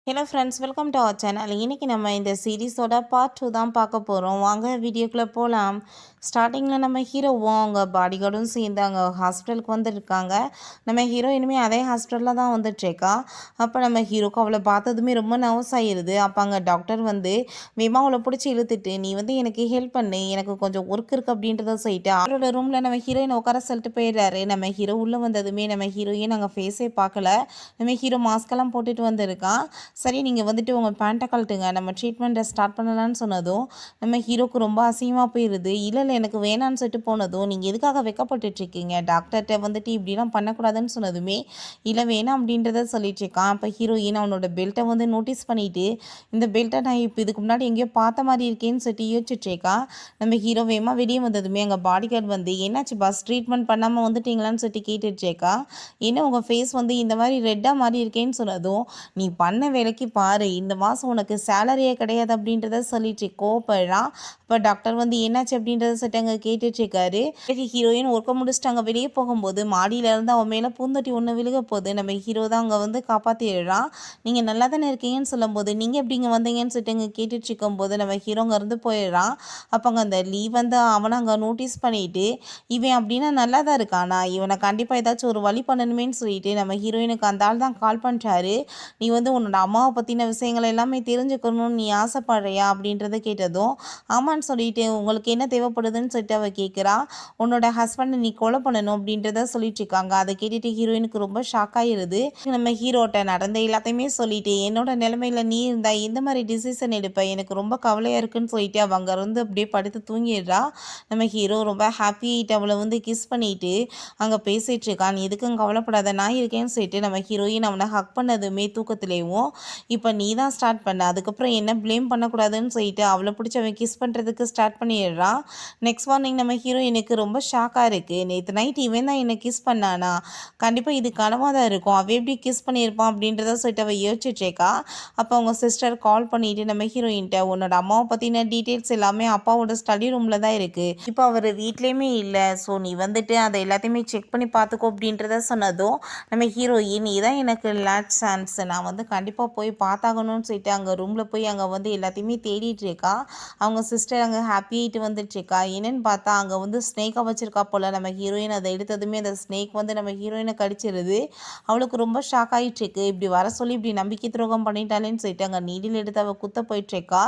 Hello friends, welcome to our channel. இன்றைக்கி நம்ம இந்த சீரீஸோட பார்ட் 2 தான் பார்க்க போகிறோம். வாங்க வீடியோக்குள்ளே போகலாம். ஸ்டார்டிங்கில் நம்ம ஹீரோவும் அவங்க பாடிகார்டும் சேர்ந்து அங்கே ஹாஸ்பிட்டலுக்கு வந்துருக்காங்க. நம்ம ஹீரோயினுமே அதே ஹாஸ்பிட்டலில் தான் வந்துட்டுருக்கா. அப்போ நம்ம ஹீரோக்கு அவளை பார்த்ததுமே ரொம்ப நர்வஸ் ஆகிடுது. அப்போ அங்கே டாக்டர் வந்து வேமா அவளை பிடிச்சி இழுத்துட்டு, நீ வந்து எனக்கு ஹெல்ப் பண்ணு, எனக்கு கொஞ்சம் ஒர்க் இருக்குது அப்படின்றத சொல்லிட்டு அவரோட ரூமில் நம்ம ஹீரோயினை உட்கார சொல்லிட்டு போயிடுறாரு. நம்ம ஹீரோ உள்ளே வந்ததுமே நம்ம ஹீரோயின் அங்கே ஃபேஸே பார்க்கல. நம்ம ஹீரோ மாஸ்கெல்லாம் போட்டுட்டு வந்திருக்கான். சரி, நீங்கள் வந்துட்டு உங்கள் பேண்ட்டை கழட்டுங்க, நம்ம ட்ரீட்மெண்ட்டை ஸ்டார்ட் பண்ணலான்னு சொன்னதும் நம்ம ஹீரோக்கு ரொம்ப அசிங்கமாக போயிடுது. இல்லை எனக்கு வேணான்னு சொல்லிட்டு போனதும், நீங்கள் எதுக்காக வெக்கப்பட்டுட்ருக்கீங்க, டாக்டர்கிட்ட வந்துட்டு இப்படிலாம் பண்ணக்கூடாதுன்னு சொன்னதுமே இல்லை வேணாம் அப்படின்றத சொல்லிட்டுருக்கான். அப்போ ஹீரோயின் அவனோட பெல்ட்டை வந்து நோட்டீஸ் பண்ணிவிட்டு, இந்த பெல்ட்டை நான் இப்போ இதுக்கு முன்னாடி எங்கேயோ பார்த்த மாதிரி இருக்கேன்னு சொல்லிட்டு யோசிச்சுட்ருக்கா. நம்ம ஹீரோ வேகமாக வெளியே வந்ததுமே எங்கள் பாடிகார்டு வந்து என்னாச்சு பாஸ், ட்ரீட்மெண்ட் பண்ணாமல் வந்துட்டீங்களான்னு சொல்லிட்டு கேட்டுட்ருக்கா. என்ன உங்கள் ஃபேஸ் வந்து இந்த மாதிரி ரெட்டாக மாதிரி இருக்கேன்னு சொன்னதும், நீ பண்ண வேலைக்கு பாரு, இந்த மாதம் உனக்கு சேலரியே கிடையாது அப்படின்றத சொல்லிட்டு கோவப்படுறான். இப்போ டாக்டர் வந்து என்னாச்சு அப்படின்றத சொல்லிட்டு அங்கே கேட்டுட்ருக்காரு. ஹீரோயின் ஒர்க்கை முடிச்சுட்டு அங்கே வெளியே போகும்போது மாடியிலேருந்து அவன் மேலே பூந்தொட்டி ஒன்று விழுக போகுது. நம்ம ஹீரோ தான் அங்கே வந்து காப்பாற்றிடுறான். நீங்கள் நல்லா தானே இருக்கீங்கன்னு சொல்லும்போது, நீங்கள் எப்படி இங்கே வந்தீங்கன்னு சொல்லிட்டு அங்கே கேட்டுட்டு இருக்கும்போது நம்ம ஹீரோ அங்கேருந்து போயிடுறான். அப்போ அங்கே அந்த லீவ் வந்து அவனை அங்கே நோட்டீஸ் பண்ணிவிட்டு, இவன் அப்படின்னா நல்லா தான் இருக்கானா, இவனை கண்டிப்பாக ஏதாச்சும் ஒரு வழி பண்ணணுமேன்னு சொல்லிட்டு நம்ம ஹீரோயினுக்கு அந்த ஆள் தான் கால் பண்ணுறாரு. நீ வந்து உன்னோட அம்மாவை பற்றின விஷயங்கள் எல்லாமே தெரிஞ்சுக்கணும்னு நீ ஆசைப்படுறியா அப்படின்றத கேட்டதும், ஆமான்னு சொல்லிட்டு உங்களுக்கு என்ன தேவைப்படுதுன்னு சொல்லிட்டு அவள் கேட்குறா. உன்னோட ஹஸ்பண்டை நீ கொலை பண்ணணும் அப்படின்றத சொல்லிட்டு இருக்காங்க. அதை கேட்டுட்டு ஹீரோயினுக்கு ரொம்ப ஷாக் ஆகிடுது. நம்ம ஹீரோட்ட நடந்த எல்லாத்தையுமே சொல்லிட்டு, என்னோட நிலைமையில நீ இருந்தா எந்த மாதிரி டிசிஷன் எடுப்ப, எனக்கு ரொம்ப கவலையாக இருக்குன்னு சொல்லிட்டு அவள் அங்கே இருந்து அப்படியே படுத்து தூங்கிடுறா. நம்ம ஹீரோ ரொம்ப ஹாப்பி ஆகிட்டு அவளை வந்து கிஸ் பண்ணிட்டு அங்கே பேசிகிட்டு இருக்கான். நீ எதுக்கும் கவலைப்படாத, நான் இருக்கேன்னு சொல்லிட்டு நம்ம ஹீரோயின் அவனை ஹக் பண்ணதுமே தூக்கத்துலேயும், இப்போ நீ தான் ஸ்டார்ட் பண்ண, அதுக்கப்புறம் என்ன ப்ளேம் பண்ணக்கூடாதுன்னு சொல்லிட்டு அவளை பிடிச்சி அவன் கிஸ் பண்ணுறதுக்கு ஸ்டார்ட் பண்ணிடுறான். நெக்ஸ்ட் மார்னிங் நம்ம ஹீரோயினுக்கு ரொம்ப ஷாக்காக இருக்குது. நேற்று நைட் இவன் தான் என்னை கிஸ் பண்ணானா, கண்டிப்பாக இது கனவாக தான் இருக்கும், அவள் எப்படி கிஸ் பண்ணியிருப்பான் அப்படின்றத சொல்லிட்டு அவள் யோசிச்சுட்ருக்கா. அப்போ அவங்க சிஸ்டர் கால் பண்ணிவிட்டு நம்ம ஹீரோயின்ட்ட, உன்னோட அம்மாவை பற்றின டீட்டெயில்ஸ் எல்லாமே அப்பாவோட ஸ்டடி ரூமில் தான் இருக்குது, இப்போ அவர் வீட்லேயுமே இல்லை, ஸோ நீ வந்துட்டு அதை எல்லாத்தையுமே செக் பண்ணி பார்த்துக்கோ அப்படின்றத சொன்னதும் நம்ம ஹீரோயின், இதான் எனக்கு லாஸ்ட் சான்ஸ், நான் வந்து கண்டிப்பாக போய் பார்த்தாகணும்னு சொல்லிட்டு அங்கே ரூமில் போய் அங்கே வந்து எல்லாத்தையுமே தேடிட்டு இருக்கா. அவங்க சிஸ்டர் அங்கே ஹாப்பியாகிட்டு வந்துட்டுருக்கா. என்னென்னு பார்த்தா அங்கே வந்து ஸ்னேக்காக வச்சுருக்கா போல். நம்ம ஹீரோயின் அதை எடுத்ததுமே அந்த ஸ்னேக் வந்து நம்ம ஹீரோயினை கடிச்சிருது. அவளுக்கு ரொம்ப ஷாக் ஆகிட்டுருக்கு. இப்படி வர சொல்லி இப்படி நம்பிக்கை துரோகம் பண்ணிட்டாலேன்னு சொல்லிட்டு அங்கே நீடில் எடுத்து அவள் குத்த போயிட்டுருக்கா.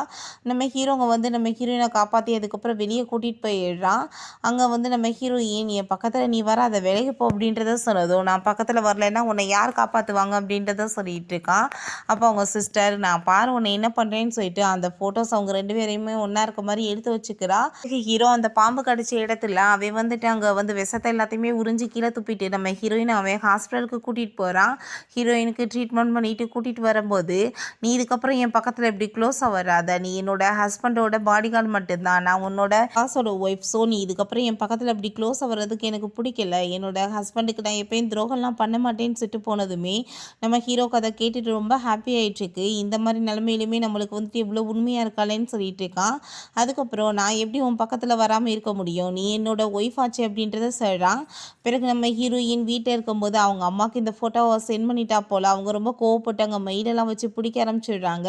நம்ம ஹீரோங்க வந்து நம்ம ஹீரோயினை காப்பாற்றி அதுக்கப்புறம் வெளியே கூட்டிகிட்டு போயிடுறான். அங்கே வந்து நம்ம ஹீரோயின், என் பக்கத்தில் நீ வர, அதை விலகி போ அப்படின்றத சொன்னதும், நான் பக்கத்தில் வரலைன்னா உன்னை யார் காப்பாற்றுவாங்க அப்படின்றத சொல்லிட்டு இருக்கான். அப்போ அவங்க சிஸ்டர், நான் பாரு உன்னை என்ன பண்ணுறேன்னு சொல்லிட்டு அந்த ஃபோட்டோஸ் அவங்க 2 பேரையுமே ஒன்றா இருக்க மாதிரி எடுத்து வச்சுக்கிறா. ஹீரோ அந்த பாம்பு கடிச்ச இடத்துல அவன் வந்துட்டு அங்கே வந்து விஷத்தை எல்லாத்தையுமே உறிஞ்சி கீழே துப்பிட்டு நம்ம ஹீரோயின் அவன் ஹாஸ்பிட்டலுக்கு கூட்டிகிட்டு போகிறான். ஹீரோயினுக்கு ட்ரீட்மெண்ட் பண்ணிட்டு கூட்டிகிட்டு வரும்போது, நீ இதுக்கப்புறம் என் பக்கத்தில் இப்படி க்ளோஸாக வராத, நீ என்னோட ஹஸ்பண்டோட பாடிகார்டு மட்டும்தான், நான் உன்னோட பாஸோட ஒய்ஃப், ஸோ நீ இதுக்கப்புறம் என் பக்கத்தில் இப்படி க்ளோஸாக வர்றதுக்கு எனக்கு பிடிக்கல, என்னோட ஹஸ்பண்டுக்கு நான் எப்பயும் துரோகம்லாம் பண்ண மாட்டேன்னு சொல்லிட்டு போனதுமே நம்ம ஹீரோக்கு அதை கேட்டுட்டு ரொம்ப ஹாப்பி ஆகிட்டுருக்கு. இந்த மாதிரி நிலமையிலுமே நம்மளுக்கு வந்துட்டு இவ்வளோ உண்மையாக இருக்காளேன்னு சொல்லிட்டு இருக்கான். அதுக்கப்புறம், நான் எப்படி உன் பக்கத்தில் வராமல் இருக்க முடியும், நீ என்னோட ஒய்ஃப் ஆச்சு அப்படின்றத சொல்கிறான். பிறகு நம்ம ஹீரோயின் வீட்டில் இருக்கும்போது அவங்க அம்மாவுக்கு இந்த ஃபோட்டோவை சென்ட் பண்ணிட்டா போல். அவங்க ரொம்ப கோவப்பட்டு அங்கே மெயிலெல்லாம் வச்சு பிடிக்க ஆரம்பிச்சிடுறாங்க.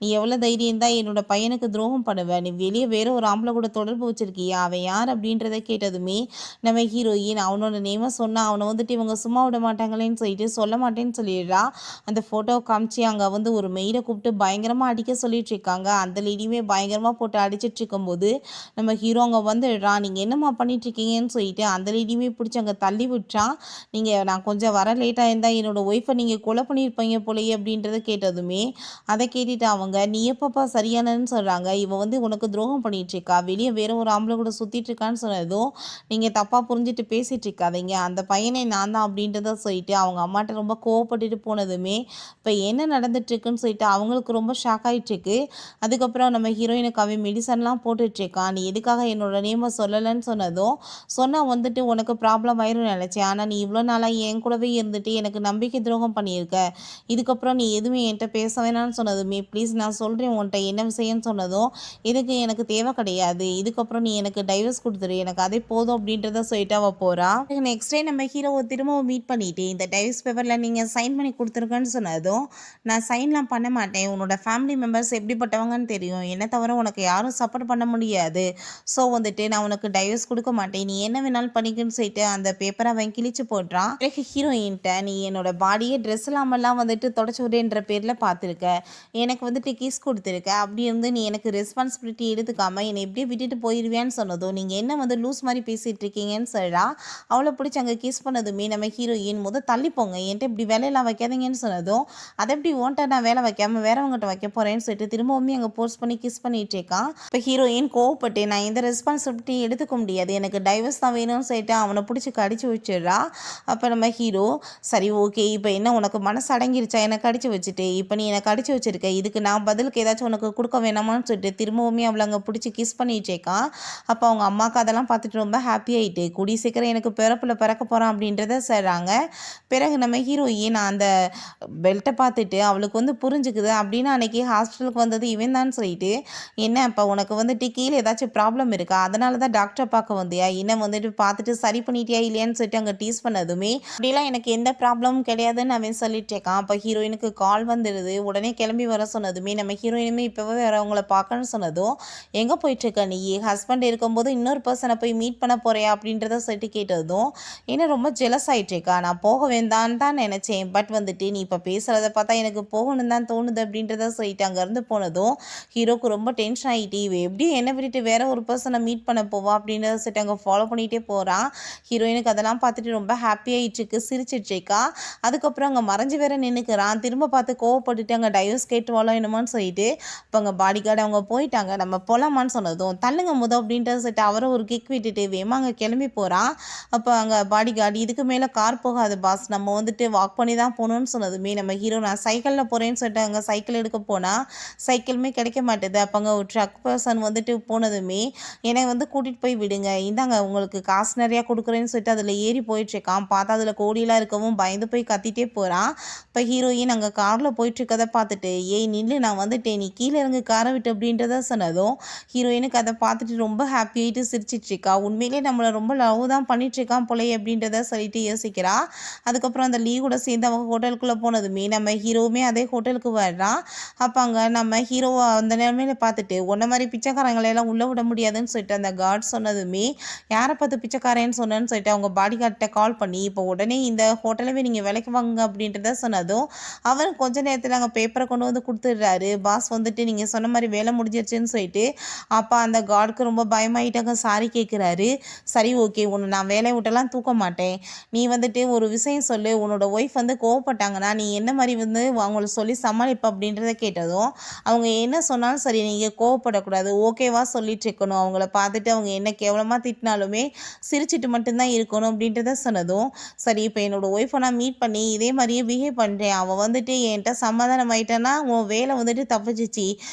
நீ எவ்வளோ தைரியம் தான் என்னோட பையனுக்கு துரோகம் பண்ணுவேன், நீ வெளியே வேறு ஒரு ஆம்பளை கூட தொடர்பு வச்சுருக்கியா, அவன் யார் அப்படின்றத கேட்டதுமே நம்ம ஹீரோயின் அவனோட நேமை சொன்னால் அவனை வந்துட்டு இவங்க சும்மா விட மாட்டாங்களேன்னு சொல்லிட்டு சொல்ல மாட்டேன்னு சொல்லிடுறா. அந்த ஃபோட்டோ காமிச்சு அங்கே வந்து ஒரு மெய்டை கூப்பிட்டு பயங்கரமாக அடிக்க சொல்லிட்டு இருக்காங்க. அந்த லேடியுமே பயங்கரமாக போட்டு அடிச்சிட்டு இருக்கும்போது நம்ம ஹீரோ அங்கே வந்துடுறான். நீங்கள் என்னம்மா பண்ணிட்டுருக்கீங்கன்னு சொல்லிட்டு அந்த லேடியுமே பிடிச்சி அங்கே தள்ளி விட்டுறான். நான் கொஞ்சம் வர லேட்டாக இருந்தால் என்னோட ஒய்ஃபை நீங்கள் கொலை பண்ணியிருப்பீங்க போலையே அப்படின்றத கேட்டதுமே அதை கேட்டுட்டு அவங்க, நீ எப்பப்பா சரியானன்னு சொல்கிறாங்க, இவன் வந்து உனக்கு துரோகம் பண்ணிகிட்ருக்கா, வெளியே வேற ஒரு ஆம்பளை கூட சுற்றிட்டு இருக்கான்னு சொன்னதும், நீங்கள் தப்பாக புரிஞ்சுட்டு பேசிகிட்டு இருக்காதீங்க, அந்த பையனை நான் தான் அப்படின்றத சொல்லிட்டு அவங்க அம்மாட்ட ரொம்ப கோவப்பட்டுட்டு போனதுமே இப்போ என்ன நடந்துட்டுருக்குன்னு சொல்லிட்டு அவங்களுக்கு ரொம்ப ஷாக் ஆகிட்டுருக்கு. அதுக்கப்புறம் நம்ம ஹீரோயினுக்கு அவன் மெடிசன்லாம் போட்டுட்ருக்கான். நீ எதுக்காக என்னோட நேமை சொல்லலைன்னு சொன்னதும், சொன்னால் வந்துட்டு உனக்கு ப்ராப்ளம் ஆயிரும்னு நினச்சேன், ஆனால் நீ இவ்வளோ நாளாக என் கூடவே இருந்துட்டு எனக்கு நம்பிக்கை துரோகம் பண்ணியிருக்க, இதுக்கப்புறம் நீ எதுவுமே என்கிட்ட பேச வேணான்னு சொன்னதுமே, ப்ளீஸ் நான் சொல்கிறேன் உன்கிட்ட என்ன விஷயம்னு சொன்னதும், இதுக்கு எனக்கு தேவை கிடையாது, இதுக்கப்புறம் நீ எனக்கு டைவர்ஸ் கொடுத்துரு, எனக்கு அதே போதும் அப்படின்றத சொல்லிட்டு அவள் போகிறா. நெக்ஸ்ட் டே நம்ம ஹீரோவை திரும்பவும் மீட் பண்ணிட்டு, இந்த டைவர்ஸ் பேப்பரில் நீங்கள் சைன் பண்ணி கொடுத்துருக்கேன்னு சொன்னதும் நான் சைன்லாம் பண்ண மாட்டேன். உன்னோட ஃபேமிலி மெம்பர்ஸ் எப்படிப்பட்டவங்கன்னு தெரியும். என்ன தவிர உனக்கு யாரும் சப்போர்ட் பண்ண முடியாது. ஸோ வந்துட்டு நான் உனக்கு டைவர்ஸ் குடுக்க மாட்டேன். நீ என்ன வேணாலும் பண்ணிக்கன்னு சொல்லிட்டு அந்த பேப்பர அவன் கிழிச்சு போடுறான். பிறகு ஹீரோயின்ட்ட நீ என்னோட பாடிய ட்ரெஸ் இல்லாமலாம் வந்துட்டு தொடச்சு விடுன்ற பேர்ல பார்த்துருக்க. எனக்கு வந்துட்டு கிஸ் குடுத்துருக்க. அப்படி இருந்து நீ எனக்கு ரெஸ்பான்சிபிலிட்டி எடுத்துக்காம என்னை எப்படியே விட்டுட்டு போயிருவியான்னு சொன்னதும், நீங்க என்ன வந்து லூஸ் மாரி பேசிட்டு இருக்கீங்கன்னு சொல்றா. அவள பிடிச்சு அங்க கிஸ் பண்ணதுமே நம்ம ஹீரோயின் தள்ளி போங்க. என்ட்ட இப்படி வேலையெல்லாம் வைக்காதீங்கன்னு சொன்னதும், அத எப்படி உன்ட்ட நான் வேலை வைக்காம வேறவங்ககிட்ட வைக்க போறேன்னு சொல்லிட்டு திரும்பவுமே அங்க ஃபோர்ஸ் பண்ணி கிஸ் பண்ணிட்டு இருக்கான். இப்ப ஹீரோயின் கோவப்பட்டு நான் இந்த ரெஸ்பான்சிபிலிட்டி எடுத்துக்க முடியாது. எனக்கு டைவர்ஸ் தான் வேணும்னு சொல்லிட்டு அவன பிடிச்சு கடிச்சு வச்சிடுறா. அப்ப நம்ம ஹீரோ சரி ஓகே இப்ப என்ன உனக்கு மனசு அடங்கிருச்சா என்ன கடிச்சு வச்சுட்டு? இப்ப நீ என்ன கடிச்சு வச்சிருக்க. இதுக்கு நான் பதிலுக்கு ஏதாச்சும் உனக்கு குடுக்க வேணாமான்னு சொல்லிட்டு திரும்பவுமே அவள அங்க பிடிச்சு கிஸ் பண்ணிட்டு இருக்கான். அப்ப அவங்க அம்மாக்கு அதெல்லாம் பார்த்துட்டு ரொம்ப ஹாப்பி ஆயிட்டு கூடிய சீக்கிரம் எனக்கு பிறப்புல பிறக்க போறான் அப்படின்றத சொல்றாங்க. பிறகு நம்ம ஹீரோயின் அந்த பெல்ட்டை பார்த்துட்டு அவளுக்கு புரிஞ்சுக்குது. அப்படின்னு அன்னைக்கு ஹாஸ்பிட்டலுக்கு வந்தது இவன் தான் சொல்லிட்டு, என்ன அப்போ உனக்கு கீழே ஏதாச்சும் ப்ராப்ளம் இருக்கா? அதனால தான் டாக்டரை பார்க்க வந்தியா? என்ன பார்த்துட்டு சரி பண்ணிட்டியா இல்லையான்னு சொல்லிட்டு அங்கே டீஸ் பண்ணதுமே, அப்படிலாம் எனக்கு எந்த ப்ராப்ளமும் கிடையாதுன்னு அவன் சொல்லிட்டு இருக்கான். அப்போ ஹீரோயினுக்கு கால் வந்துடுது. உடனே கிளம்பி வர சொன்னதுமே நம்ம ஹீரோயினுமே இப்போவே வேற அவங்கள பார்க்கணும்னு சொன்னதும், எங்கே போயிட்டுருக்க நீ? ஹஸ்பண்ட் இருக்கும்போது இன்னொரு பர்சனை போய் மீட் பண்ண போறியா அப்படின்றத சொல்லிட்டு கேட்டதும், என்ன ரொம்ப ஜெலஸ் ஆகிட்டு இருக்கா. நான் போக வேண்டான்னு தான் நினச்சேன். பட் நீ இப்போ பேசுகிறத பார்த்தா எனக்கு போகணும்னு தான் தோணுது அப்படின்றத சொல்லிட்டு அங்கேருந்து போனதும் ஹீரோக்கு ரொம்ப டென்ஷன் ஆகிட்டு இவ எப்படி என்னை விட்டுட்டு வேற ஒரு பர்சனை மீட் பண்ண போவா அப்படின்றத சொல்லிட்டு அங்கே ஃபாலோ பண்ணிகிட்டே போகிறான். ஹீரோயினுக்கு அதெல்லாம் பார்த்துட்டு ரொம்ப ஹாப்பி ஆகிட்டுருக்கு, சிரிச்சிட்டு இருக்கா. அதுக்கப்புறம் அங்கே மறைஞ்சு வேற நின்றுக்கிறான். திரும்ப பார்த்து கோவப்பட்டுட்டு அங்கே டைவர்ஸ் கேட்டுவாளோ என்னமோன்னு சொல்லிட்டு இப்போ அங்கே பாடி கார்டு அவங்க போயிட்டாங்க. நம்ம போகலாமான்னு சொன்னதும் தள்ளுங்க அப்படின்றத சொல்லிட்டு அவரை ஒரு கிக் விட்டுட்டு வேமா அங்கே கிளம்பி போகிறான். அப்போ அங்கே பாடி கார்டு இதுக்கு மேலே கார் போகாது பாஸ், நம்ம வாக் பண்ணி தான் போகணும்னு சொன்னதுமே நம்ம ஹீரோ நான் சைக்கிளில் போகிறேன்னு சொல்லிட்டு அங்கே சைக்கிள் எடுக்க போனால் சைக்கிளுமே கிடைக்க மாட்டேது. அப்போ அங்கே ஒரு ட்ரக் பர்சன் போனதுமே என்னை கூட்டிகிட்டு போய் விடுங்க, இந்தாங்க உங்களுக்கு காசு நிறையா கொடுக்குறேன்னு சொல்லிட்டு அதில் ஏறி போயிட்டுருக்கான். பார்த்தா அதில் கோடியெலாம் இருக்கவும் பயந்து போய் கத்திட்டே போகிறான். இப்போ ஹீரோயின் அங்கே காரில் போயிட்டுருக்கதை பார்த்துட்டு ஏய் நில்லு நான் வந்துட்டேன், நீ கீழே இறங்கு காரை விட்டு அப்படின்றத சொன்னதும் ஹீரோயினுக்கு அதை பார்த்துட்டு ரொம்ப ஹாப்பி ஆகிட்டு சிரிச்சிட்ருக்கா. உண்மையிலே நம்மளை ரொம்ப லவ் தான் பண்ணிட்டுருக்கான் போலே அப்படின்றத சொல்லிட்டு யோசிக்கிறா. அதுக்கப்புறம் அந்த லீவோட சேர்ந்து அவங்க ஹோட்டலுக்குள்ளே போனதுமே நம்ம ஹீரோவுமே அதே ஹோட்டலுக்கு வர்றான். அப்போ அங்கே நம்ம ஹீரோவை அந்த நிலைமையில பார்த்துட்டு உன்ன மாதிரி பிச்சைக்காரங்களையெல்லாம் உள்ளே விட முடியாதுன்னு சொல்லிட்டு அந்த கார்டு சொன்னதுமே யாரை பார்த்து பிச்சைக்காரன்னு சொன்னேன்னு சொல்லிட்டு அவங்க பாடி கார்ட்ட கால் பண்ணி இப்போ உடனே இந்த ஹோட்டலவே நீங்கள் விலைக்கு வாங்க அப்படின்றத சொன்னதும் அவர் கொஞ்ச நேரத்தில் அங்கே பேப்பரை கொண்டு கொடுத்துடுறாரு. பாஸ் நீங்கள் சொன்ன மாதிரி வேலை முடிஞ்சிருச்சுன்னு சொல்லிட்டு அப்போ அந்த கார்டுக்கு ரொம்ப பயமாயிட்டாங்க, சாரி கேட்குறாரு. சரி ஓகே உன்னை நான் வேலையை விட்டெல்லாம் தூக்க மாட்டேன், நீ ஒரு விஷயம் சொல்லு, உன்னோட ஒய்ஃப் கோவப்பட்டாங்கன்னா நீ என்ன மாதிரி அவங்கள சொல்லி சமாளிப்ப அப்படின்றத கேட்டதும் அவங்க என்ன சொன்னாலும் சரி நீங்கள் கோவப்படக்கூடாது, ஓகேவா சொல்லிட்டு இருக்கணும், அவங்கள பார்த்துட்டு அவங்க என்ன கேவலமாக திட்டினாலுமே சிரிச்சிட்டு மட்டும்தான் இருக்கணும் அப்படின்றத சொன்னதும் சரி இப்போ என்னோட ஒய்ஃபை நான் மீட் பண்ணி இதே மாதிரியே பிஹேவ் பண்ணுறேன், அவள் என்கிட்ட சமாதானம் ஆயிட்டான்னா உன் வேலை தப்பிச்சிச்சு,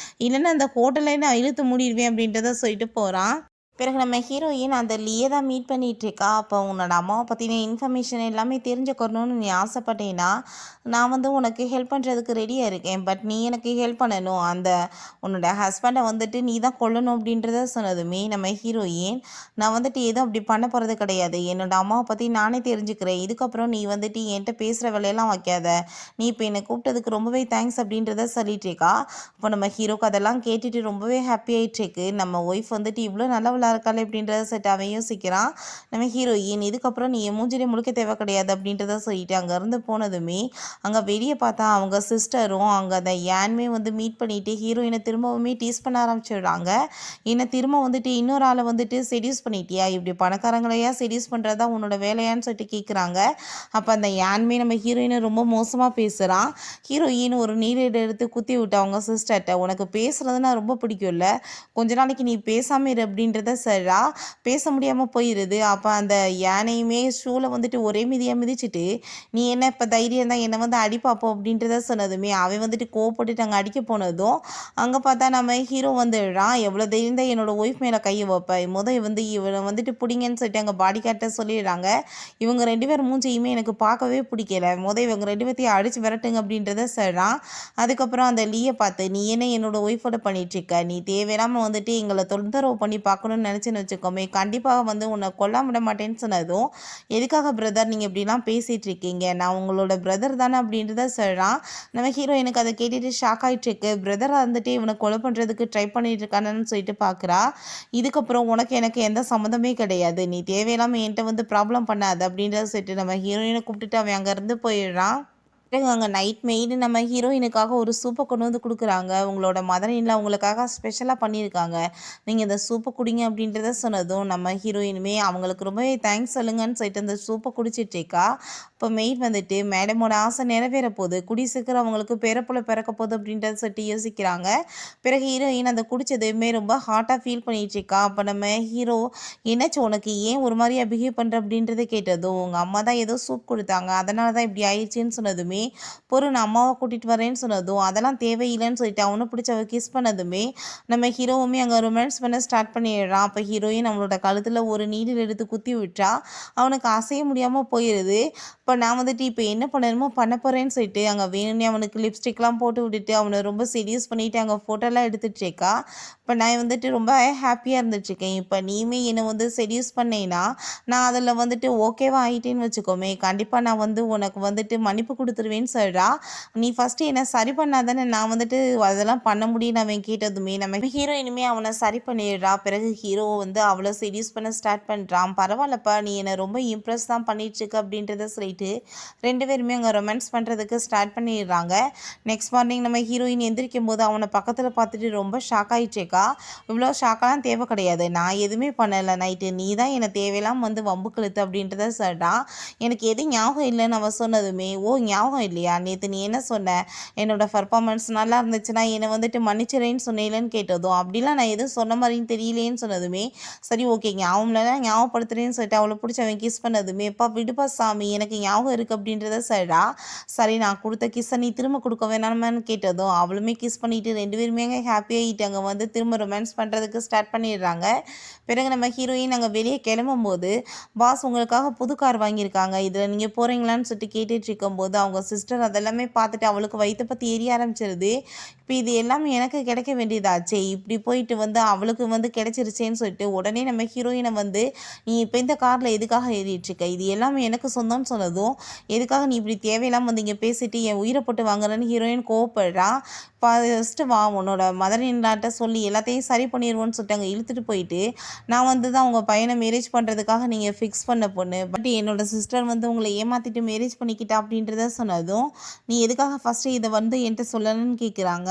இல்லைன்னா அந்த ஹோட்டலே நான் இழுத்து மூடிடுவேன் அப்படின்றத சொல்லிட்டு போகிறான். பிறகு நம்ம ஹீரோயின் அந்த லீயை தான் மீட் பண்ணிகிட்ருக்கா. அப்போ உன்னோட அம்மாவை பற்றின இன்ஃபர்மேஷன் எல்லாமே தெரிஞ்சுக்கணும்னு நீ ஆசைப்பட்டேன்னா நான் உனக்கு ஹெல்ப் பண்ணுறதுக்கு ரெடியாக இருக்கேன். பட் நீ எனக்கு ஹெல்ப் பண்ணணும், அந்த உன்னோட ஹஸ்பண்டை நீ தான் கொல்லணும் அப்படின்றத சொன்னதுமே நம்ம ஹீரோயின் நான் எதுவும் அப்படி பண்ண போகிறது கிடையாது, என்னோடய அம்மாவை பற்றி நானே தெரிஞ்சுக்கிறேன், இதுக்கப்புறம் நீ என்கிட்ட பேசுகிற வேலையெல்லாம் வைக்காத, நீ இப்போ என்னை கூப்பிட்டதுக்கு ரொம்பவே தேங்க்ஸ் அப்படின்றத சொல்லிட்டு இருக்கா. அப்போ நம்ம ஹீரோக்கு அதெல்லாம் கேட்டுட்டு ரொம்பவே ஹாப்பி ஆகிட்டுருக்கு. நம்ம ஒய்ஃப் இவ்வளோ நல்லவளா இருக்காள் அப்படின்றத செட் அவன் யோசிக்கிறான். நம்ம ஹீரோயின் இதுக்கப்புறம் நீ மூஞ்சிலே முழுக்க தேவை கிடையாது அப்படின்றத சொல்லிட்டு அங்கேருந்து போனதுமே அங்கே வெளியே பார்த்தா அவங்க சிஸ்டரும் அங்கே அந்த ஏன்மே மீட் பண்ணிட்டு ஹீரோயினை திரும்பவுமே டீஸ் பண்ண ஆரம்பிச்சிடுறாங்க. என்னை திரும்ப இன்னொரு ஆளை செடியூஸ் பண்ணிட்டியா, இப்படி பணக்காரங்களையா செடியூஸ் பண்ணுறதா உன்னோட வேலையான்னு சொல்லிட்டு கேட்குறாங்க. அப்போ அந்த ஏன்மே நம்ம ஹீரோயினை ரொம்ப மோசமாக பேசுகிறான். ஹீரோயின் ஒரு நீரேடு எடுத்து குத்தி விட்டு அவங்க சிஸ்டர்கிட்ட உனக்கு பேசுறதுன்னா ரொம்ப பிடிக்கும்ல, கொஞ்ச நாளைக்கு நீ பேசாமல் இரு அப்படின்றத சொல்கிறா. பேச முடியாமல் போயிடுது. அப்போ அந்த யானையுமே ஷூவில் ஒரே மிதியாக மிதிச்சுட்டு நீ என்ன இப்போ தைரியம் தான் என்னை அடி பார்ப்போம் அப்படின்றத சொன்னதுமே அவன் கோவப்பட்டுட்டு அங்கே அடிக்க போனதும் அங்கே பார்த்தா நம்ம ஹீரோ வந்துடுறான். எவ்வளோ தைரியம் தான் என்னோட ஒய்ஃப் மேலே கையை வைப்பேன், இவனை பிடிங்கன்னு சொல்லிட்டு அங்கே பாடி கார்ட்ட சொல்லிடுறாங்க. இவங்க 2 பேர் மூஞ்சியுமே எனக்கு பார்க்கவே பிடிக்கல, இவங்க 2 பேர்த்தையும் அடித்து விரட்டுங்க அப்படின்றத சொல்கிறான். அதுக்கப்புறம் அந்த லீயை பார்த்து நீ என்ன என்னோட ஒய்ஃபோட பண்ணிகிட்ருக்க, நீ தேவையில்லாமல் எங்களை தொந்தரவு பண்ணி பார்க்கணும்னு பண்ணணும்னு நினச்சேன்னு வச்சுக்கோமே, கண்டிப்பாக வந்து உன்னை கொல்லாம விட மாட்டேன்னு சொன்னதும், எதுக்காக பிரதர் நீங்கள் இப்படிலாம் பேசிகிட்டு இருக்கீங்க, நான் உங்களோட பிரதர் தானே அப்படின்றத சொல்கிறான். நம்ம ஹீரோயினுக்கு அதை கேட்டுட்டு ஷாக் ஆகிட்டு இருக்கு. பிரதராக இருந்துட்டு இவனை கொலை பண்ணுறதுக்கு ட்ரை பண்ணிட்டு இருக்கானு சொல்லிட்டு பார்க்குறா. இதுக்கப்புறம் உனக்கு எனக்கு எந்த சம்மந்தமே கிடையாது, நீ தேவையில்லாமல் என்கிட்ட வந்து ப்ராப்ளம் பண்ணாது அப்படின்றத சொல்லிட்டு நம்ம ஹீரோயினை கூப்பிட்டுட்டு அவன் அங்கேருந்து போயிடுறான். அங்கே நைட் மெய்டு நம்ம ஹீரோயினுக்காக ஒரு சூப்பை கொண்டு வந்து கொடுக்குறாங்க. உங்களோட மதர் இன் லா உங்களுக்காக ஸ்பெஷலாக பண்ணியிருக்காங்க, நீங்கள் இந்த சூப்பை குடிங்க அப்படின்றத சொன்னதும் நம்ம ஹீரோயினுமே அவங்களுக்கு ரொம்பவே தேங்க்ஸ் சொல்லுங்கன்னு சொல்லிட்டு அந்த சூப்பை குடிச்சிட்ருக்கா. இப்போ மெய்ட் வந்துட்டு மேடமோட ஆசை நிறைவேற போகுது, குடி சீக்கிரம் அவங்களுக்கு பேரப்புல பிறக்க போகுது அப்படின்றத சொல்லிட்டு யோசிக்கிறாங்க. பிறகு ஹீரோயின் அதை குடித்ததுமே ரொம்ப ஹாட்டாக ஃபீல் பண்ணிகிட்ருக்கா. அப்போ நம்ம ஹீரோ என்னாச்சு உனக்கு, ஏன் ஒரு மாதிரியா பிஹேவ் பண்ணுற அப்படின்றத கேட்டதும், உங்கள் அம்மா தான் ஏதோ சூப் கொடுத்தாங்க அதனால தான் இப்படி ஆயிடுச்சுன்னு சொன்னதுமே, பொறு நான் அம்மாவை கூட்டிகிட்டு வரேன்னு சொன்னதும், அதெல்லாம் தேவையில்லைன்னு சொல்லிட்டு அவனை பிடிச்ச அவ கிஸ் பண்ணதுமே நம்ம ஹீரோவுமே அங்கே ரொமான்ஸ் பண்ண ஸ்டார்ட் பண்ணிடுறான். அப்போ ஹீரோயின் அவனோட கழுத்தில் ஒரு நீடில் எடுத்து குத்தி விட்டா. அவனுக்கு அசைய முடியாமல் போயிடுது. இப்போ நான் வந்துட்டு இப்போ என்ன பண்ணணுமோ பண்ண போகிறேன்னு சொல்லிட்டு அங்கே வேணும்னே அவனுக்கு லிப்ஸ்டிக்லாம் போட்டு விட்டுட்டு அவனை ரொம்ப சீரியஸ் பண்ணிவிட்டு அங்கே ஃபோட்டோலாம் எடுத்துகிட்ருக்கா. இப்போ நான் வந்துட்டு ரொம்ப ஹாப்பியாக இருந்துட்டுருக்கேன். இப்போ நீயுமே என்னை வந்து செடியூஸ் பண்ணேன்னா நான் அதில் வந்துட்டு ஓகேவா ஆகிட்டேன்னு வச்சுக்கோமே, கண்டிப்பாக நான் வந்து உனக்கு வந்துட்டு மன்னிப்பு கொடுத்துருவேன்னு சொல்கிறா. நீ ஃபஸ்ட்டு என்னை சரி பண்ணாதானே நான் வந்துட்டு அதெல்லாம் பண்ண முடியும்னு அவன் கேட்டதுமே நம்ம ஹீரோயினுமே அவனை சரி பண்ணிடுறா. பிறகு ஹீரோ வந்து அவளை செடியூஸ் பண்ண ஸ்டார்ட் பண்ணுறான். பரவாயில்லப்பா, நீ என்னை ரொம்ப இம்ப்ரெஸ் தான் பண்ணிகிட்ருக்க அப்படின்றத சொல்லிட்டு 2 பேருமே அங்கே ரொமான்ஸ் பண்ணுறதுக்கு ஸ்டார்ட் பண்ணிடுறாங்க. நெக்ஸ்ட் மார்னிங் நம்ம ஹீரோயின் எந்திரிக்கும் போது அவனை பக்கத்தில் பார்த்துட்டு ரொம்ப ஷாக் ஆகிட்டேக்கா. இவ்வளோ ஷாக்கெல்லாம் தேவை கிடையாது, நான் எதுவுமே பண்ணலை, நைட்டு நீ தான் என்னை தேவையெல்லாம் வந்து வம்பு கழுத்து அப்படின்றத சொல்கிறான். எனக்கு எது ஞாபகம் இல்லைன்னு அவன் சொன்னதுமே, ஓ ஞாபகம் இல்லையா, நேற்று நீ என்ன சொன்ன, என்னோடய பர்ஃபார்மன்ஸ் நல்லா இருந்துச்சுன்னா என்னை வந்துட்டு மன்னிச்சிடேன்னு சொன்னேன்னு கேட்டதும், அப்படிலாம் நான் எதுவும் சொன்ன மாதிரின்னு தெரியலேன்னு சொன்னதுமே, சரி ஓகே ஞாபகம் இல்லைனா ஞாபகப்படுத்துறேன்னு சொல்லிட்டு அவளை பிடிச்சி அவன் கிஸ் பண்ணதுமே, எப்பா விடுப்பா சாமி எனக்கு ஞாபகம் இருக்குது அப்படின்றத சொல்கிறா. சரி நான் கொடுத்த கிஸ்ஸை நீ திரும்ப கொடுக்க வேணாமான்னு கேட்டதும் அவளுமே கிஸ் பண்ணிவிட்டு 2 பேருமே ஹாப்பியாகிட்டு அங்கே வந்து திரும்ப ரொமான்ஸ் பண்ணுறதுக்கு ஸ்டார்ட் பண்ணிடுறாங்க. பிறகு நம்ம ஹீரோயின் அங்கே வெளியே கிளம்பும்போது, பாஸ் உங்களுக்காக புது கார் வாங்கியிருக்காங்க, இதில் நீங்கள் போகிறீங்களான்னு சொல்லிட்டு கேட்டுட்டு இருக்கும்போது அவங்க சிஸ்டர் அதெல்லாமே பார்த்துட்டு அவளுக்கு வயிற்றை பற்றி எரிய ஆரம்பிச்சிருது. இப்போ இது எல்லாமே எனக்கு கிடைக்க வேண்டியதாச்சே, இப்படி போயிட்டு வந்து அவளுக்கு வந்து கிடைச்சிருச்சேன்னு சொல்லிட்டு உடனே நம்ம ஹீரோயினை வந்து, நீ இப்போ இந்த காரில் எதுக்காக ஏறிட்டுருக்க, இது எல்லாமே எனக்கு சொந்தம்னு சொன்னதும், எதுக்காக நீ இப்படி தேவையில்லாமல் வந்து இங்கே பேசிட்டு என் உயிரை போட்டு வாங்குறேன்னு ஹீரோயின் கோவப்படுறா. ஃபஸ்ட்டு வா உன்னோட மதர் இன்லாட்ட சொல்லி எல்லாத்தையும் சரி பண்ணிடுவோன்னு சொல்லிட்டு அங்கே இழுத்துட்டு போயிட்டு, நான் வந்து தான் உங்கள் பையனை மேரேஜ் பண்ணுறதுக்காக நீங்கள் ஃபிக்ஸ் பண்ண பொண்ணு, பட் என்னோடய சிஸ்டர் வந்து உங்களை ஏமாற்றிட்டு மேரேஜ் பண்ணிக்கிட்டா அப்படின்றத சொன்னதும், நீ எதுக்காக ஃபஸ்ட்டு இதை வந்து என்கிட்ட சொல்லணும்னு கேட்குறாங்க.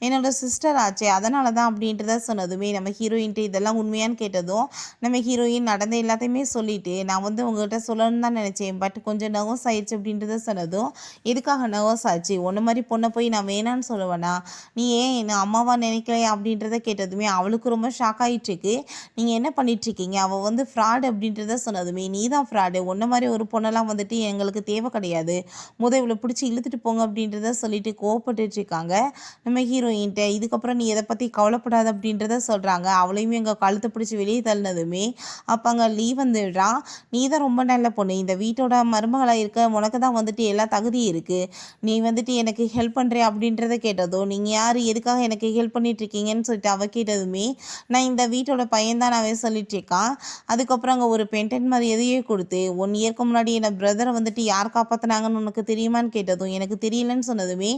என்னோட சிஸ்டர் ஆச்சே அதனால தான் அப்படின்றத சொன்னதுமே நம்ம ஹீரோயின்ட்டு இதெல்லாம் உண்மையான்னு கேட்டதும், நம்ம ஹீரோயின் நடந்த எல்லாத்தையுமே சொல்லிவிட்டு, நான் வந்து உங்கள்கிட்ட சொல்லணும்னு தான் நினச்சேன், பட் கொஞ்சம் நர்வஸ் ஆயிடுச்சு அப்படின்றத சொன்னதும், எதுக்காக நர்வஸ் ஆச்சு, ஒன்று மாதிரி பொண்ணை போய் நான் வேணான்னு சொல்லுவேனா, நீ ஏன் என்ன அம்மாவா நினைக்கலையா அப்படின்றத கேட்டதுமே அவளுக்கு ரொம்ப ஷாக் ஆகிட்டுருக்கு. நீங்கள் என்ன பண்ணிகிட்ருக்கீங்க, அவள் வந்து ஃப்ராடு அப்படின்றத சொன்னதுமே, நீ தான் ஃப்ராடு, ஒன்றை மாதிரி ஒரு பொண்ணெல்லாம் வந்துட்டு எங்களுக்கு தேவை கிடையாது, இவளை பிடிச்சி இழுத்துட்டு போங்க அப்படின்றத சொல்லிட்டு கோவப்பட்டுட்ருக்காங்க நம்ம ஹீரோயின்ட்ட. இதுக்கப்புறம் நீ எதை பற்றி கவலைப்படாத அப்படின்றத சொல்கிறாங்க. அவளையுமே எங்கள் கழுத்தை பிடிச்சி வெளியே தள்ளினதுமே அப்போ அங்கே லீவ் வந்துடுறா. நீ தான் ரொம்ப நல்ல பொண்ணு, இந்த வீட்டோட மருமகளாக இருக்க உனக்கு தான் வந்துட்டு எல்லா தகுதியும் இருக்குது, நீ வந்துட்டு எனக்கு ஹெல்ப் பண்ணுறிய அப்படின்றத கேட்டதோ, நீங்கள் யார் எதுக்காக எனக்கு ஹெல்ப் பண்ணிகிட்ருக்கீங்கன்னு சொல்லிட்டு அவள் கேட்டதுமே, நான் இந்த வீட்டோட பையன்தான் அவன் சொல்லிகிட்ருக்கான். அதுக்கப்புறம் அங்கே ஒரு பென்டென்ட் மாதிரி எதையே கொடுத்து 1 இயர்க்கு முன்னாடி என்னை பிரதரை வந்துட்டு யார் காப்பாற்றினாங்கன்னு உனக்கு தெரியுமான்னு கேட்டதும், எனக்கு தெரியலன்னு சொன்னதுமே,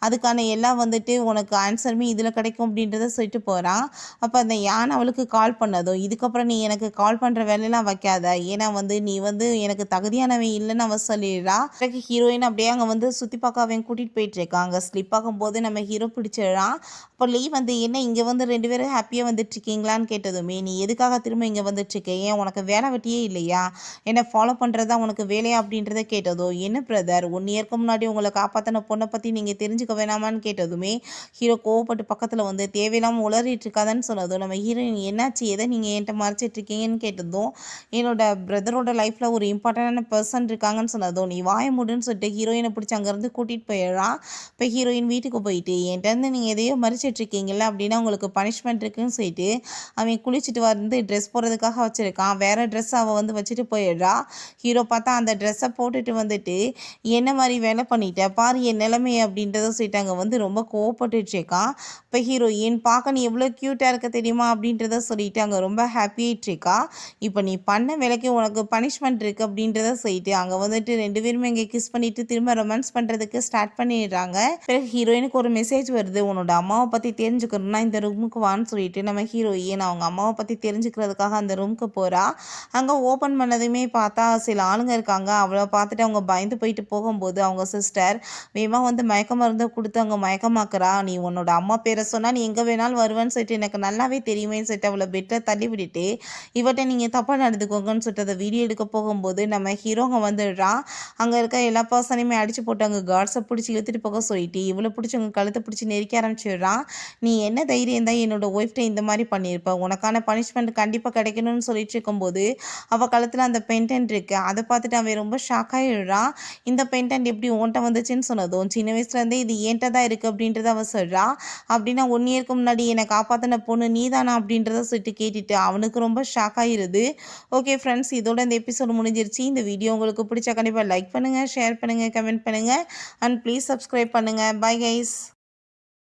அதுக்கான எல்லாம் வந்துட்டு உனக்கு ஆன்சருமே இதில் கிடைக்கும் அப்படின்றத சொல்லிட்டு போகிறான். அப்போ அந்த யானை அவளுக்கு கால் பண்ணதும், இதுக்கப்புறம் நீ எனக்கு கால் பண்ணுற வேலையெல்லாம் வைக்காத, ஏன்னா வந்து நீ வந்து எனக்கு தகுதியானவன் இல்லைன்னு அவள் சொல்லிடுறா. பிறகு ஹீரோயின் அப்படியே அங்கே வந்து சுற்றி பார்க்க அவன் கூட்டிகிட்டு போயிட்டுருக்கான். அங்கே ஸ்லிப் ஆகும்போது நம்ம ஹீரோ பிடிச்சிடுறான். அப்போ லீவ் வந்து என்ன இங்கே வந்து 2 பேரும் ஹாப்பியாக வந்துட்டுருக்கீங்களான்னு கேட்டதுமே, நீ எதுக்காக திரும்ப இங்கே வந்துட்டுருக்க, ஏன் உனக்கு வேலை வெட்டியே இல்லையா, என்னை ஃபாலோ பண்ணுறதா உனக்கு வேலையா அப்படின்றத கேட்டதோ, என்ன பிரதர் 1 இயர்க்கு முன்னாடி உங்களை காப்பாற்றின பொண்ணை பற்றி நீங்கள் தெரிஞ்சுக்க வேணாமான்னு கேட்டதுமே ஹீரோ கோவப்பட்டு பக்கத்தில் வந்து தேவையில்லாமல் உளறிட்டு இருக்காதான்னு சொன்னதும், நம்ம ஹீரோயின் என்னாச்சு, எதை நீங்கள் என்கிட்ட மறைச்சிட்ருக்கீங்கன்னு கேட்டதும், என்னோட பிரதரோட லைஃப்பில் ஒரு இம்பார்ட்டண்டான பர்சன் இருக்காங்கன்னு சொன்னதும், நீ வாய மூடுன்னு சொல்லிட்டு ஹீரோயினை பிடிச்சி அங்கேருந்து கூட்டிகிட்டு போயிடுறான். இப்போ ஹீரோயின் வீட்டுக்கு போயிட்டு, என்கிட்ட நீங்கள் எதையோ மறைச்சிட்ருக்கீங்களா அப்படின்னா உங்களுக்கு பனிஷ்மெண்ட் இருக்குன்னு சொல்லிட்டு அவன் குளிச்சுட்டு வந்து ட்ரெஸ் போடுறதுக்காக வச்சுருக்கான். வேறு ட்ரெஸ் அவள் வந்து வச்சுட்டு போயிடுறா. ஹீரோ பார்த்தா அந்த ட்ரெஸ்ஸை போட்டுட்டு வந்துட்டு என்ன மாதிரி மாதிரி வேலை பண்ணிட்ட பாரு என் நிலைமை அப்படின்றத சொல்லிட்டு அங்கே வந்து ரொம்ப கோவப்பட்டுட்ருக்கான். இப்போ ஹீரோயின் பார்க்க நீ எவ்வளோ க்யூட்டாக இருக்க தெரியுமா அப்படின்றத சொல்லிட்டு அங்கே ரொம்ப ஹாப்பியாயிட்ருக்கா. இப்போ நீ பண்ண வேலைக்கு உனக்கு பனிஷ்மெண்ட் இருக்குது அப்படின்றத சொல்லிட்டு அங்கே வந்துட்டு 2 பேருமே இங்கே கிஸ் பண்ணிட்டு திரும்ப ரொமான்ஸ் பண்ணுறதுக்கு ஸ்டார்ட் பண்ணிடுறாங்க. பிறகு ஹீரோயினுக்கு ஒரு மெசேஜ் வருது, உன்னோட அம்மாவை பற்றி தெரிஞ்சுக்கணும்னா இந்த ரூமுக்கு வான்னு சொல்லிட்டு நம்ம ஹீரோயின் அவங்க அம்மாவை பற்றி தெரிஞ்சுக்கிறதுக்காக அந்த ரூமுக்கு போகிறா. அங்கே ஓப்பன் பண்ணதுமே பார்த்தா சில ஆளுங்க இருக்காங்க. அவளை பார்த்துட்டு அவங்க பயந்து போயிட்டு போகும்போது அவங்க சிஸ்டர் வேகமாக வந்து மயக்க மருந்து கொடுத்து அங்கே மயக்கமாக்குறா. நீ உன்னோட அம்மா பேரை சொன்னால் நீ எங்கே வேணாலும் வருவேன்னு சொல்லிட்டு எனக்கு நல்லாவே தெரியுமேன்னு சொல்லிட்டு அவளை பெட்டில் தள்ளி விட்டுட்டு இவட்ட நீங்கள் தப்பாக நடந்துக்கோங்கன்னு சொல்லிட்டு அதை வீடியோ எடுக்க போகும்போது நம்ம ஹீரோங்க வந்துடுறான். அங்கே இருக்க எல்லா பர்சனையுமே அடிச்சு போட்டு அங்கே கார்ட்ஸை பிடிச்சி இழுத்துட்டு போக சொல்லிட்டு இவ்வளோ பிடிச்சி உங்கள் கழுத்தை பிடிச்சி நெரிக்க ஆரம்பிச்சிடுறான். நீ என்ன தைரியம் தான் என்னோட ஒய்ஃப்ட்ட இந்த மாதிரி பண்ணியிருப்ப, உனக்கான பனிஷ்மெண்ட் கண்டிப்பாக கிடைக்கணும்னு சொல்லிட்டு இருக்கும்போது அவள் கழுத்தில் அந்த பென்டென்ட் இருக்கு. அதை பார்த்துட்டு அவன் ரொம்ப ஷாக் ஆகிடுறான். இந்த பென்டென்ட் எப்படி உன்ட்ட வந்துச்சுன்னு சொன்னதும் சின்ன வயசுலேருந்தே இது என்கிட்ட தான் இருக்குது அப்படின்றத அவள் சொல்கிறா. அப்படின்னா 1 இயருக்கு முன்னாடி என்னை காப்பாற்றின பொண்ணு நீதானா அப்படின்றத சொல்லிட்டு கேட்டுட்டு அவனுக்கு ரொம்ப ஷாக் ஆகிருது. ஓகே ஃப்ரெண்ட்ஸ், இதோட இந்த எபிசோடு முடிஞ்சிருச்சு. இந்த வீடியோ உங்களுக்கு பிடிச்சா கண்டிப்பாக லைக் பண்ணுங்கள், ஷேர் பண்ணுங்கள், கமெண்ட் பண்ணுங்கள் அண்ட் ப்ளீஸ் சப்ஸ்கிரைப் பண்ணுங்கள். Bye guys.